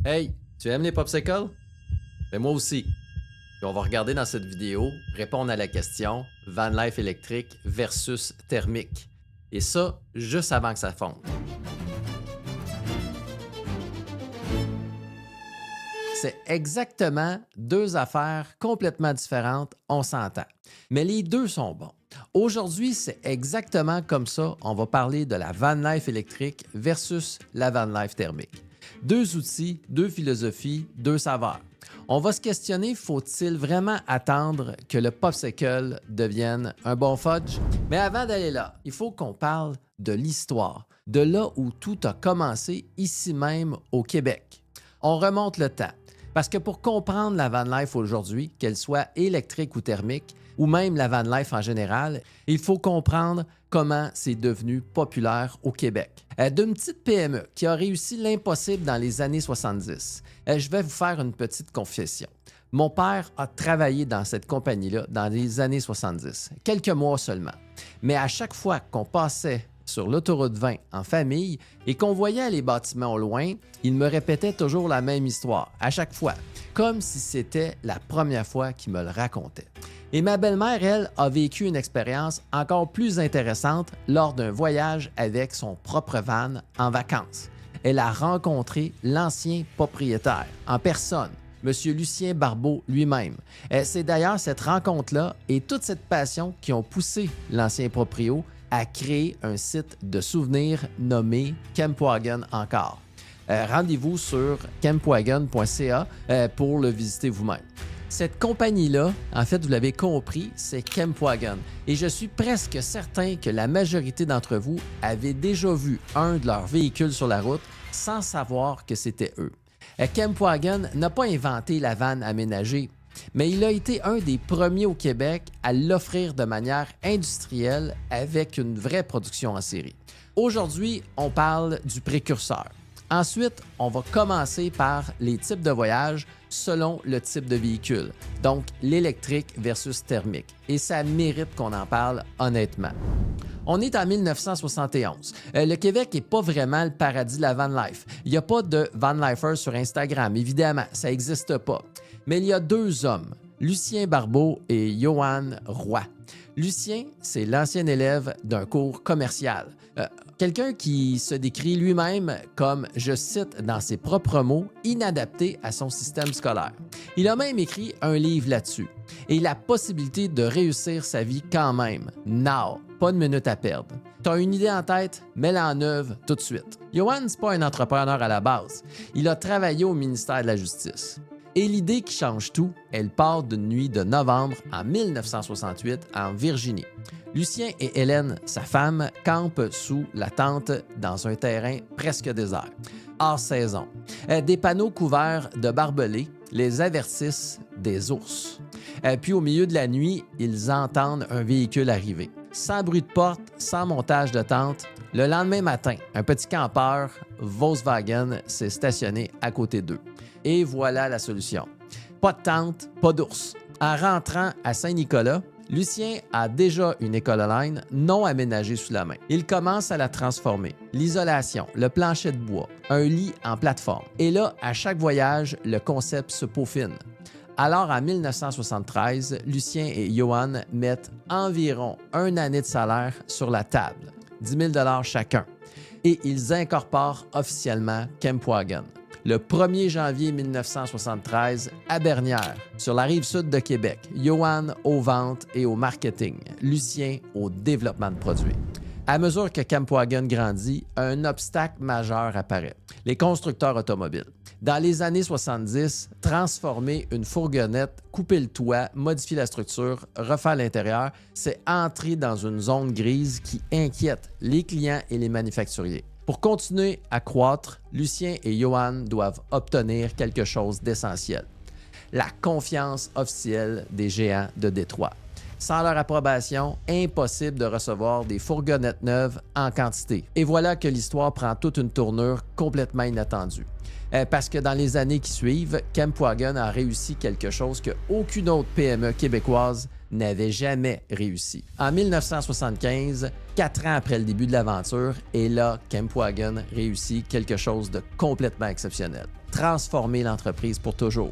Hey, tu aimes les popsicles? Ben moi aussi. Puis on va regarder dans cette vidéo répondre à la question van life électrique versus thermique. Et ça, juste avant que ça fonde. C'est exactement deux affaires complètement différentes, on s'entend. Mais les deux sont bons. Aujourd'hui, c'est exactement comme ça, on va parler de la van life électrique versus la van life thermique. Deux outils, deux philosophies, deux saveurs. On va se questionner, faut-il vraiment attendre que le popsicle devienne un bon fudge? Mais avant d'aller là, il faut qu'on parle de l'histoire, de là où tout a commencé ici même au Québec. On remonte le temps. Parce que pour comprendre la van life aujourd'hui, qu'elle soit électrique ou thermique, ou même la van life en général, il faut comprendre comment c'est devenu populaire au Québec. D'une petite PME qui a réussi l'impossible dans les années 70, je vais vous faire une petite confession. Mon père a travaillé dans cette compagnie-là dans les années 70, quelques mois seulement. Mais à chaque fois qu'on passait sur l'autoroute 20 en famille et qu'on voyait les bâtiments au loin, il me répétait toujours la même histoire, à chaque fois, comme si c'était la première fois qu'il me le racontait. Et ma belle-mère, elle, a vécu une expérience encore plus intéressante lors d'un voyage avec son propre van en vacances. Elle a rencontré l'ancien propriétaire en personne, M. Lucien Barbeau lui-même. C'est d'ailleurs cette rencontre-là et toute cette passion qui ont poussé l'ancien proprio à créer un site de souvenirs nommé Kempwagon encore. Rendez-vous sur kempwagon.ca pour le visiter vous-même. Cette compagnie-là, en fait, vous l'avez compris, c'est Kempwagon. Et je suis presque certain que la majorité d'entre vous avez déjà vu un de leurs véhicules sur la route sans savoir que c'était eux. Kempwagon n'a pas inventé la vanne aménagée, mais il a été un des premiers au Québec à l'offrir de manière industrielle avec une vraie production en série. Aujourd'hui, on parle du précurseur. Ensuite, on va commencer par les types de voyages selon le type de véhicule, donc l'électrique versus thermique. Et ça mérite qu'on en parle honnêtement. On est en 1971. Le Québec n'est pas vraiment le paradis de la van life. Il n'y a pas de van lifers sur Instagram, évidemment, ça n'existe pas. Mais il y a deux hommes, Lucien Barbeau et Johan Roy. Lucien, c'est l'ancien élève d'un cours commercial. Quelqu'un qui se décrit lui-même comme, je cite dans ses propres mots, inadapté à son système scolaire. Il a même écrit un livre là-dessus. Et la possibilité de réussir sa vie quand même. Now, pas de minute à perdre. Tu as une idée en tête, mets-la en œuvre tout de suite. Johan, c'est pas un entrepreneur à la base. Il a travaillé au ministère de la Justice. Et l'idée qui change tout, elle part d'une nuit de novembre en 1968 en Virginie. Lucien et Hélène, sa femme, campent sous la tente dans un terrain presque désert. Hors saison. Des panneaux couverts de barbelés les avertissent des ours. Puis au milieu de la nuit, ils entendent un véhicule arriver. Sans bruit de porte, sans montage de tente, le lendemain matin, un petit campeur, Volkswagen, s'est stationné à côté d'eux. Et voilà la solution. Pas de tente, pas d'ours. En rentrant à Saint-Nicolas, Lucien a déjà une Econoline non aménagée sous la main. Il commence à la transformer. L'isolation, le plancher de bois, un lit en plateforme. Et là, à chaque voyage, le concept se peaufine. Alors, en 1973, Lucien et Johan mettent environ une année de salaire sur la table, 10 000 chacun. Et ils incorporent officiellement Kempwagon. Le 1er janvier 1973, à Bernières, sur la rive sud de Québec, Johan aux ventes et au marketing, Lucien au développement de produits. À mesure que Kempwagon grandit, un obstacle majeur apparaît, les constructeurs automobiles. Dans les années 70, transformer une fourgonnette, couper le toit, modifier la structure, refaire l'intérieur, c'est entrer dans une zone grise qui inquiète les clients et les manufacturiers. Pour continuer à croître, Lucien et Johan doivent obtenir quelque chose d'essentiel. La confiance officielle des géants de Détroit. Sans leur approbation, impossible de recevoir des fourgonnettes neuves en quantité. Et voilà que l'histoire prend toute une tournure complètement inattendue. Parce que dans les années qui suivent, Kempwagon a réussi quelque chose qu'aucune autre PME québécoise n'avait jamais réussi. En 1975, 4 ans après le début de l'aventure, et là, Kempwagon réussit quelque chose de complètement exceptionnel. Transformer l'entreprise pour toujours.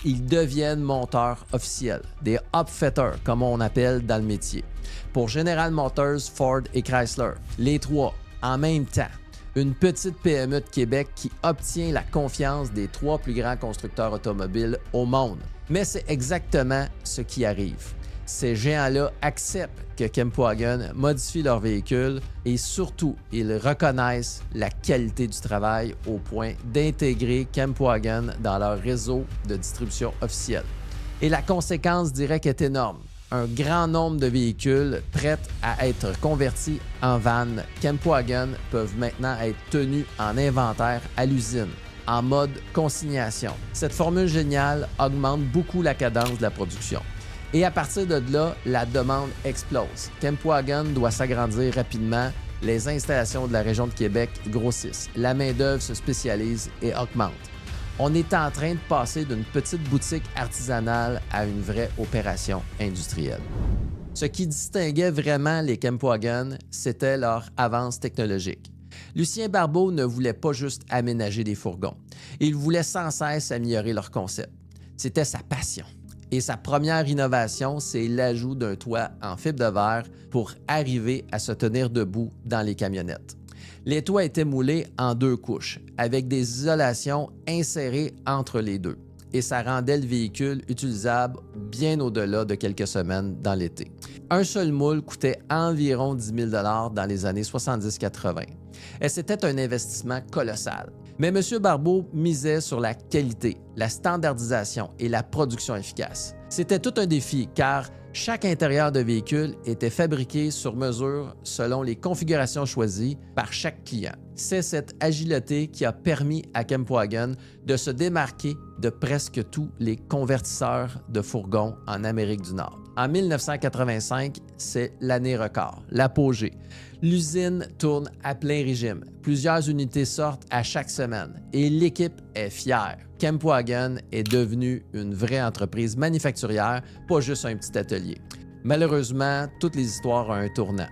Ils deviennent monteurs officiels, des upfitters comme on appelle dans le métier. Pour General Motors, Ford et Chrysler, les trois en même temps. Une petite PME de Québec qui obtient la confiance des 3 plus grands constructeurs automobiles au monde. Mais c'est exactement ce qui arrive. Ces géants-là acceptent que Kempwagon modifie leur véhicule et surtout, ils reconnaissent la qualité du travail au point d'intégrer Kempwagon dans leur réseau de distribution officielle. Et la conséquence directe est énorme. Un grand nombre de véhicules prêts à être convertis en vannes Kempwagon peuvent maintenant être tenus en inventaire à l'usine, en mode consignation. Cette formule géniale augmente beaucoup la cadence de la production. Et à partir de là, la demande explose. Kempwagon doit s'agrandir rapidement. Les installations de la région de Québec grossissent. La main-d'œuvre se spécialise et augmente. On est en train de passer d'une petite boutique artisanale à une vraie opération industrielle. Ce qui distinguait vraiment les Kempwagon, c'était leur avance technologique. Lucien Barbeau ne voulait pas juste aménager des fourgons. Il voulait sans cesse améliorer leur concept. C'était sa passion. Et sa première innovation, c'est l'ajout d'un toit en fibre de verre pour arriver à se tenir debout dans les camionnettes. Les toits étaient moulés en 2 couches, avec des isolations insérées entre les deux. Et ça rendait le véhicule utilisable bien au-delà de quelques semaines dans l'été. Un seul moule coûtait environ 10 000 $ dans les années 70-80. Et c'était un investissement colossal. Mais M. Barbeau misait sur la qualité, la standardisation et la production efficace. C'était tout un défi car chaque intérieur de véhicule était fabriqué sur mesure selon les configurations choisies par chaque client. C'est cette agilité qui a permis à Kempwagon de se démarquer de presque tous les convertisseurs de fourgons en Amérique du Nord. En 1985, c'est l'année record, l'apogée. L'usine tourne à plein régime. Plusieurs unités sortent à chaque semaine et l'équipe est fière. Kempwagon est devenue une vraie entreprise manufacturière, pas juste un petit atelier. Malheureusement, toutes les histoires ont un tournant.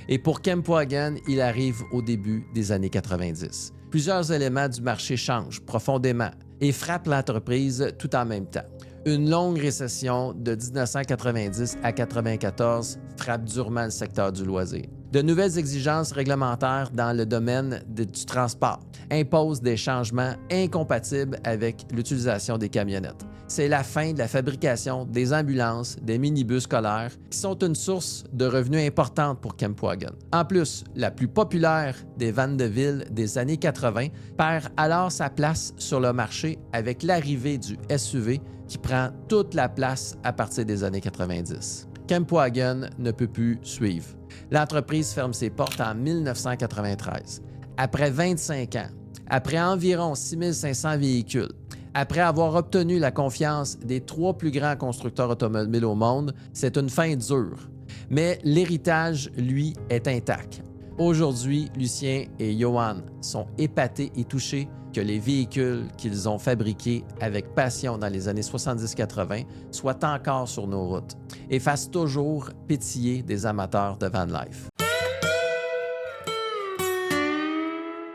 Et pour Kempwagon, il arrive au début des années 90. Plusieurs éléments du marché changent profondément et frappent l'entreprise tout en même temps. Une longue récession de 1990 à 1994 frappe durement le secteur du loisir. De nouvelles exigences réglementaires dans le domaine du transport imposent des changements incompatibles avec l'utilisation des camionnettes. C'est la fin de la fabrication des ambulances, des minibus scolaires, qui sont une source de revenus importante pour Kempwagon. En plus, la plus populaire des vannes de ville des années 80 perd alors sa place sur le marché avec l'arrivée du SUV qui prend toute la place à partir des années 90. Kempwagon ne peut plus suivre. L'entreprise ferme ses portes en 1993. Après 25 ans, après environ 6500 véhicules, après avoir obtenu la confiance des 3 plus grands constructeurs automobiles au monde, c'est une fin dure. Mais l'héritage, lui, est intact. Aujourd'hui, Lucien et Johan sont épatés et touchés que les véhicules qu'ils ont fabriqués avec passion dans les années 70-80 soient encore sur nos routes et fassent toujours pétiller des amateurs de van life.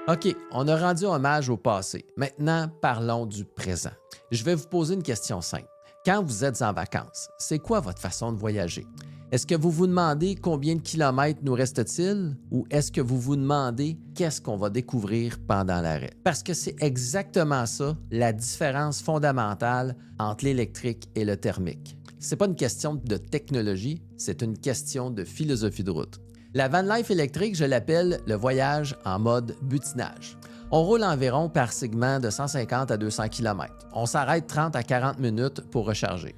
OK, on a rendu hommage au passé. Maintenant, parlons du présent. Je vais vous poser une question simple. Quand vous êtes en vacances, c'est quoi votre façon de voyager? Est-ce que vous vous demandez combien de kilomètres nous reste-t-il ou est-ce que vous vous demandez qu'est-ce qu'on va découvrir pendant l'arrêt? Parce que c'est exactement ça, la différence fondamentale entre l'électrique et le thermique. Ce n'est pas une question de technologie, c'est une question de philosophie de route. La van life électrique, je l'appelle le voyage en mode butinage. On roule environ par segment de 150 à 200 km. On s'arrête 30 à 40 minutes pour recharger.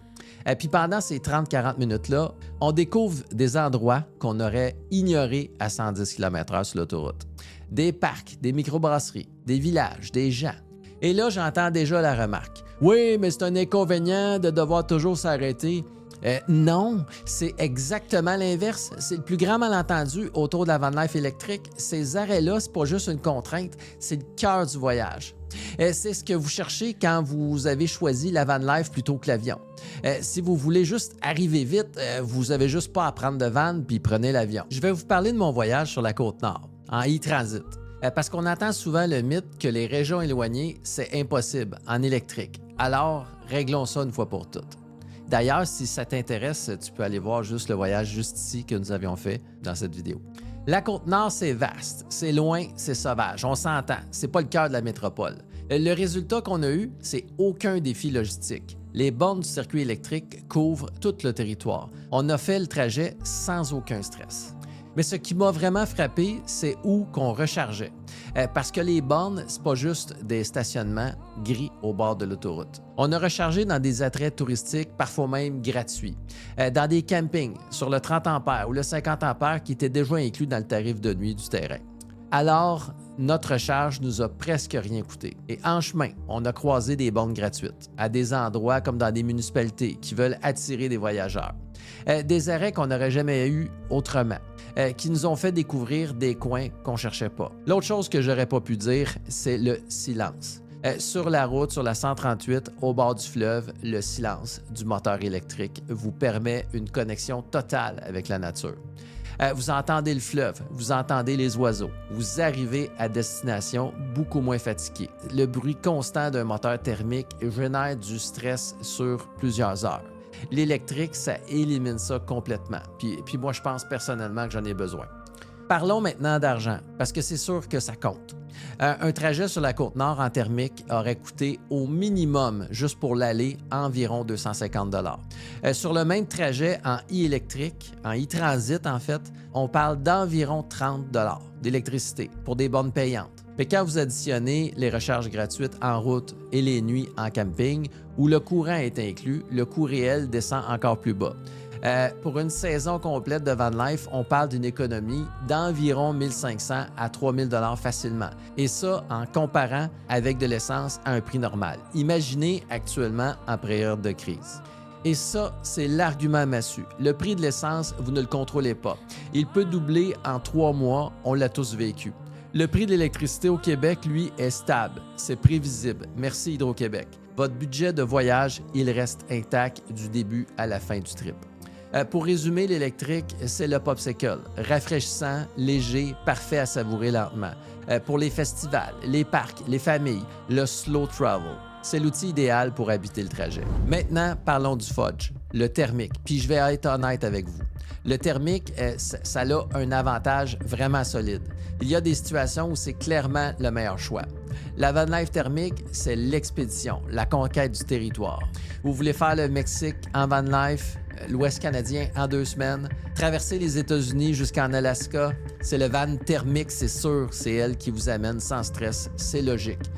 Et puis pendant ces 30-40 minutes-là, on découvre des endroits qu'on aurait ignorés à 110 km/h sur l'autoroute. Des parcs, des microbrasseries, des villages, des gens. Et là, j'entends déjà la remarque. Oui, mais c'est un inconvénient de devoir toujours s'arrêter. Non, c'est exactement l'inverse. C'est le plus grand malentendu autour de la van life électrique. Ces arrêts-là, c'est pas juste une contrainte, c'est le cœur du voyage. C'est ce que vous cherchez quand vous avez choisi la van life plutôt que l'avion. Si vous voulez juste arriver vite, vous n'avez juste pas à prendre de van puis prenez l'avion. Je vais vous parler de mon voyage sur la Côte-Nord, en e-transit. Parce qu'on entend souvent le mythe que les régions éloignées, c'est impossible en électrique. Alors, réglons ça une fois pour toutes. D'ailleurs, si ça t'intéresse, tu peux aller voir juste le voyage juste ici que nous avions fait dans cette vidéo. La Côte-Nord, c'est vaste, c'est loin, c'est sauvage, on s'entend, c'est pas le cœur de la métropole. Le résultat qu'on a eu, c'est aucun défi logistique. Les bornes du circuit électrique couvrent tout le territoire. On a fait le trajet sans aucun stress. Mais ce qui m'a vraiment frappé, c'est où qu'on rechargeait. Parce que les bornes, c'est pas juste des stationnements gris au bord de l'autoroute. On a rechargé dans des attraits touristiques, parfois même gratuits, dans des campings, sur le 30 ampères ou le 50 ampères qui étaient déjà inclus dans le tarif de nuit du terrain. Alors, notre recharge nous a presque rien coûté. Et en chemin, on a croisé des bornes gratuites à des endroits comme dans des municipalités qui veulent attirer des voyageurs. Des arrêts qu'on n'aurait jamais eus autrement, qui nous ont fait découvrir des coins qu'on ne cherchait pas. L'autre chose que j'aurais pas pu dire, c'est le silence. Sur la route, sur la 138, au bord du fleuve, le silence du moteur électrique vous permet une connexion totale avec la nature. Vous entendez le fleuve, vous entendez les oiseaux. Vous arrivez à destination beaucoup moins fatigué. Le bruit constant d'un moteur thermique génère du stress sur plusieurs heures. L'électrique, ça élimine ça complètement. Puis moi, je pense personnellement que j'en ai besoin. Parlons maintenant d'argent, parce que c'est sûr que ça compte. Un trajet sur la Côte-Nord en thermique aurait coûté au minimum, juste pour l'aller, environ 250 $. Sur le même trajet en e-électrique, en e-transit en fait, on parle d'environ 30 $ d'électricité pour des bornes payantes. Mais quand vous additionnez les recharges gratuites en route et les nuits en camping, où le courant est inclus, le coût réel descend encore plus bas. Pour une saison complète de van life, on parle d'une économie d'environ 1 500 à 3 000 $ facilement. Et ça, en comparant avec de l'essence à un prix normal. Imaginez actuellement en période de crise. Et ça, c'est l'argument massu. Le prix de l'essence, vous ne le contrôlez pas. Il peut doubler en 3 mois, on l'a tous vécu. Le prix de l'électricité au Québec, lui, est stable. C'est prévisible. Merci Hydro-Québec. Votre budget de voyage, il reste intact du début à la fin du trip. Pour résumer, l'électrique, c'est le popsicle. Rafraîchissant, léger, parfait à savourer lentement. Pour les festivals, les parcs, les familles, le slow travel. C'est l'outil idéal pour habiter le trajet. Maintenant, parlons du fudge, le thermique. Puis je vais être honnête avec vous. Le thermique, ça a un avantage vraiment solide. Il y a des situations où c'est clairement le meilleur choix. La van life thermique, c'est l'expédition, la conquête du territoire. Vous voulez faire le Mexique en van life, l'Ouest canadien en 2 semaines, traverser les États-Unis jusqu'en Alaska, c'est le van thermique, c'est sûr, c'est elle qui vous amène sans stress, c'est logique.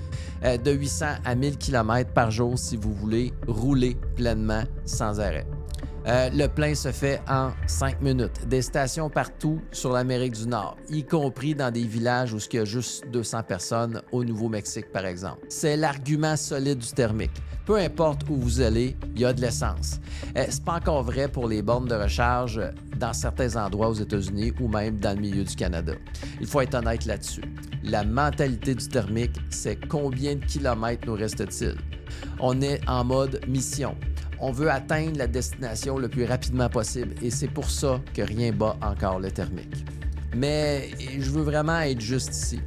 De 800 à 1000 km par jour si vous voulez rouler pleinement sans arrêt. Le plein se fait en 5 minutes. Des stations partout sur l'Amérique du Nord, y compris dans des villages où il y a juste 200 personnes au Nouveau-Mexique, par exemple. C'est l'argument solide du thermique. Peu importe où vous allez, il y a de l'essence. C'est pas encore vrai pour les bornes de recharge dans certains endroits aux États-Unis ou même dans le milieu du Canada. Il faut être honnête là-dessus. La mentalité du thermique, c'est combien de kilomètres nous reste-t-il? On est en mode mission. On veut atteindre la destination le plus rapidement possible et c'est pour ça que rien bat encore le thermique. Mais je veux vraiment être juste ici.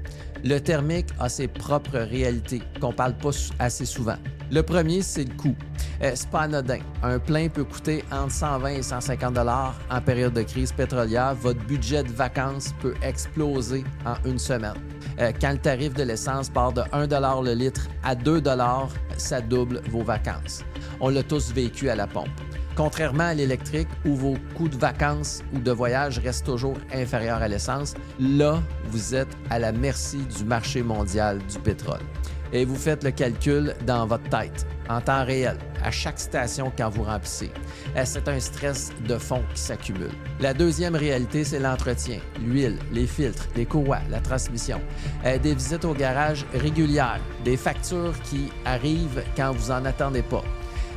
Le thermique a ses propres réalités qu'on ne parle pas assez souvent. Le premier, c'est le coût. C'est pas anodin. Un plein peut coûter entre 120 et 150 $ en période de crise pétrolière. Votre budget de vacances peut exploser en une semaine. Quand le tarif de l'essence part de 1 $ le litre à 2 $, ça double vos vacances. On l'a tous vécu à la pompe. Contrairement à l'électrique, où vos coûts de vacances ou de voyage restent toujours inférieurs à l'essence, là, vous êtes à la merci du marché mondial du pétrole. Et vous faites le calcul dans votre tête, en temps réel, à chaque station quand vous remplissez. C'est un stress de fond qui s'accumule. La deuxième réalité, c'est l'entretien, l'huile, les filtres, les courroies, la transmission, des visites au garage régulières, des factures qui arrivent quand vous n'en attendez pas.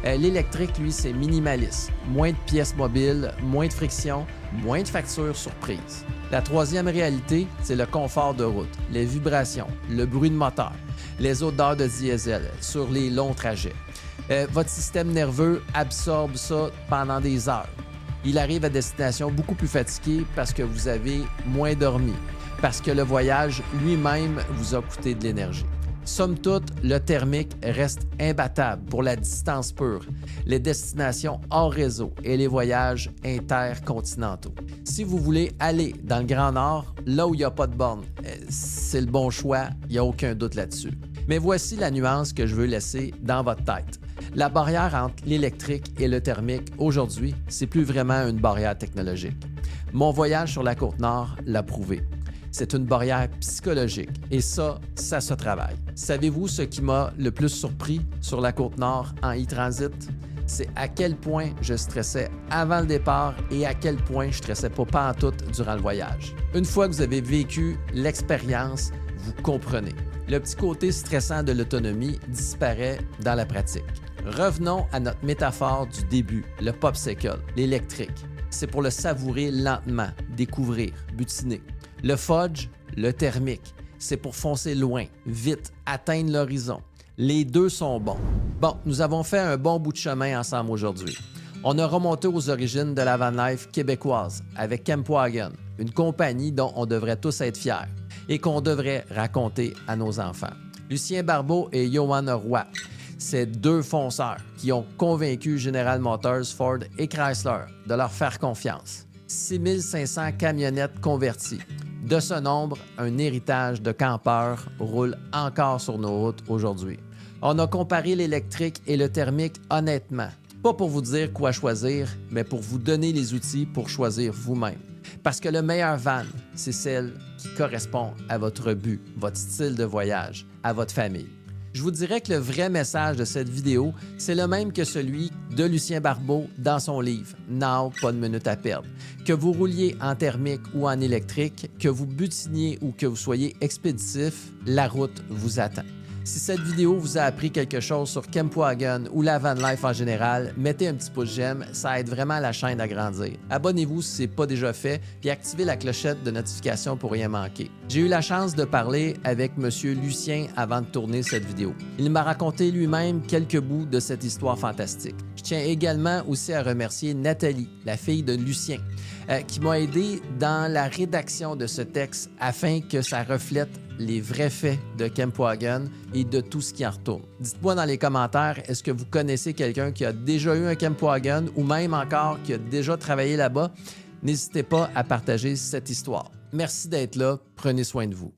L'électrique, lui, c'est minimaliste. Moins de pièces mobiles, moins de friction, moins de factures surprises. La troisième réalité, c'est le confort de route, les vibrations, le bruit de moteur, les odeurs de diesel sur les longs trajets. Votre système nerveux absorbe ça pendant des heures. Il arrive à destination beaucoup plus fatigué parce que vous avez moins dormi, parce que le voyage lui-même vous a coûté de l'énergie. Somme toute, le thermique reste imbattable pour la distance pure, les destinations hors réseau et les voyages intercontinentaux. Si vous voulez aller dans le Grand Nord, là où il n'y a pas de borne, c'est le bon choix, il n'y a aucun doute là-dessus. Mais voici la nuance que je veux laisser dans votre tête. La barrière entre l'électrique et le thermique, aujourd'hui, c'est plus vraiment une barrière technologique. Mon voyage sur la Côte-Nord l'a prouvé. C'est une barrière psychologique et ça se travaille. Savez-vous ce qui m'a le plus surpris sur la Côte-Nord en e-transit? C'est à quel point je stressais avant le départ et à quel point je stressais pas pantoute durant le voyage. Une fois que vous avez vécu l'expérience, vous comprenez. Le petit côté stressant de l'autonomie disparaît dans la pratique. Revenons à notre métaphore du début, le popsicle, l'électrique. C'est pour le savourer lentement, découvrir, butiner. Le fudge, le thermique, c'est pour foncer loin, vite, atteindre l'horizon. Les deux sont bons. Bon, nous avons fait un bon bout de chemin ensemble aujourd'hui. On a remonté aux origines de la van life québécoise avec Campwagon, une compagnie dont on devrait tous être fiers et qu'on devrait raconter à nos enfants. Lucien Barbeau et Johan Roy, c'est deux fonceurs qui ont convaincu General Motors, Ford et Chrysler de leur faire confiance. 6500 camionnettes converties. De ce nombre, un héritage de campeurs roule encore sur nos routes aujourd'hui. On a comparé l'électrique et le thermique honnêtement. Pas pour vous dire quoi choisir, mais pour vous donner les outils pour choisir vous-même. Parce que le meilleur van, c'est celle qui correspond à votre but, votre style de voyage, à votre famille. Je vous dirais que le vrai message de cette vidéo, c'est le même que celui de Lucien Barbeau dans son livre « Now, pas de minute à perdre ». Que vous rouliez en thermique ou en électrique, que vous butiniez ou que vous soyez expéditif, la route vous attend. Si cette vidéo vous a appris quelque chose sur Campwagon ou la van life en général, mettez un petit pouce j'aime, ça aide vraiment la chaîne à grandir. Abonnez-vous si ce n'est pas déjà fait, puis activez la clochette de notification pour rien manquer. J'ai eu la chance de parler avec M. Lucien avant de tourner cette vidéo. Il m'a raconté lui-même quelques bouts de cette histoire fantastique. Je tiens également aussi à remercier Nathalie, la fille de Lucien, qui m'a aidé dans la rédaction de ce texte afin que ça reflète les vrais faits de Campwagon et de tout ce qui en retourne. Dites-moi dans les commentaires, est-ce que vous connaissez quelqu'un qui a déjà eu un Campwagon ou même encore qui a déjà travaillé là-bas? N'hésitez pas à partager cette histoire. Merci d'être là, prenez soin de vous.